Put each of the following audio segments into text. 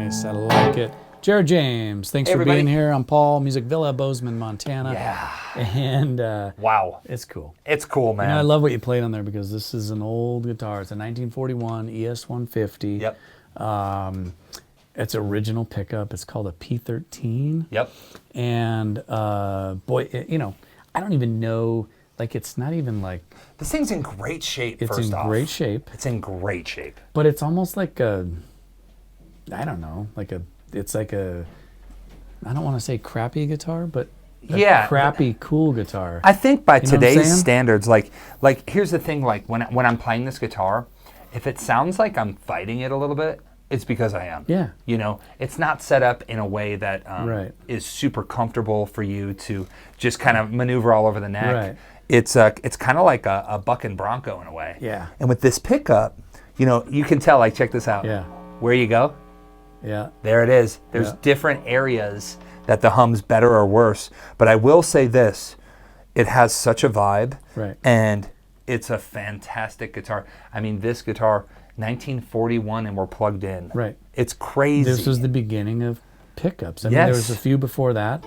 Nice. I like it. Jared James, thanks for being here. I'm Paul, Music Villa, Bozeman, Montana. Yeah. And wow. It's cool. It's cool, man. You know, I love what you played on there because this is an old guitar. It's a 1941 ES-150. Yep. It's original pickup. It's called a P13. Yep. And boy, you know, I don't even know. Like, it's not even like... This thing's in great shape, It's in great shape. It's in great shape. But it's almost like a... I don't know. Like a... It's like a... I don't want to say crappy guitar, but... Yeah. Crappy, cool guitar. I think by You know today's standards, like here's the thing, like when I'm playing this guitar, if it sounds like I'm fighting it a little bit, it's because I am. Yeah. You know, it's not set up in a way that Right. is super comfortable for you to just kind of maneuver all over the neck. Right. It's kind of like a buck and bronco in a way. Yeah. And with this pickup, you know, you can tell, like, check this out. Yeah. Where you go, Yeah. there it is. There's different areas that the hum's better or worse. But I will say this, it has such a vibe. Right. And it's a fantastic guitar. I mean, this guitar, 1941, and we're plugged in. Right. It's crazy. This was the beginning of pickups. I mean, there was a few before that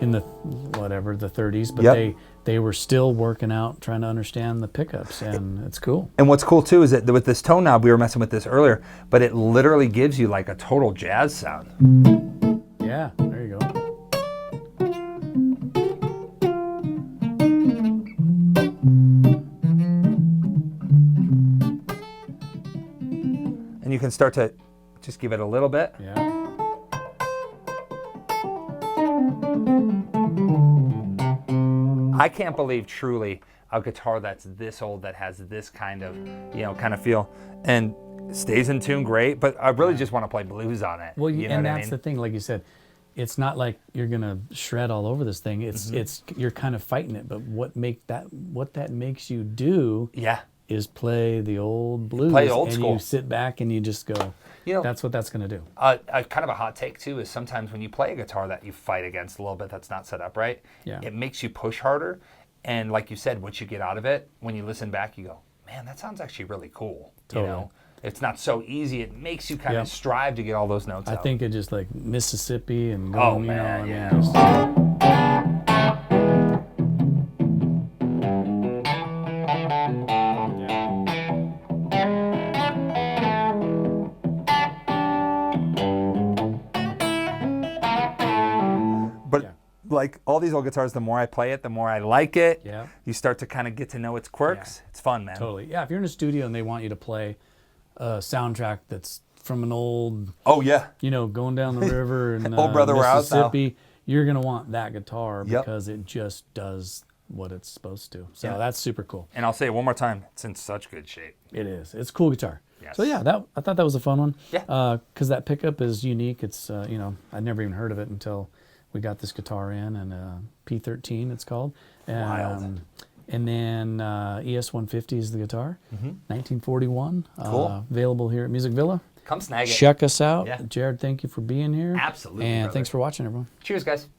in the, whatever, the 30s, but they were still working out, trying to understand the pickups, and it's cool. And what's cool, too, is that with this tone knob, we were messing with this earlier, but it literally gives you like a total jazz sound. Yeah, there you go. And you can start to just give it a little bit. Yeah. I can't believe truly a guitar that's this old that has this kind of, you know, kind of feel and stays in tune great, but I really just want to play blues on it. Well, you know and what I that's mean? the thing, like you said, it's not like you're gonna shred all over this thing. It's you're kind of fighting it, but what that makes you do is play the old blues. Play old and school. You sit back and you just go, you know, that's what that's gonna do. Kind of a hot take too is sometimes when you play a guitar that you fight against a little bit that's not set up right, it makes you push harder. And like you said, what you get out of it, when you listen back, you go, man, that sounds actually really cool. Totally. You know, it's not so easy. It makes you kind of strive to get all those notes out. I think it just like Mississippi and going, oh man, you know, yeah. But like all these old guitars, the more I play it, the more I like it. Yeah. You start to kind of get to know its quirks. It's fun, man. Totally. Yeah, if you're in a studio and they want you to play a soundtrack that's from an old, you know, going down the river in Old Brother We're Out Mississippi, you're going to want that guitar because it just does what it's supposed to. So that's super cool. And I'll say it one more time, it's in such good shape. It is. It's a cool guitar. Yes. So yeah, I thought that was a fun one. Yeah. Because that pickup is unique. It's, you know, I'd never even heard of it until we got this guitar in, and P13 it's called. Wild. And then ES-150 is the guitar. 1941. Cool. Available here at Music Villa. Come snag it. Check us out. Yeah. Jared, thank you for being here. Absolutely, And brother. thanks for watching, everyone. Cheers, guys.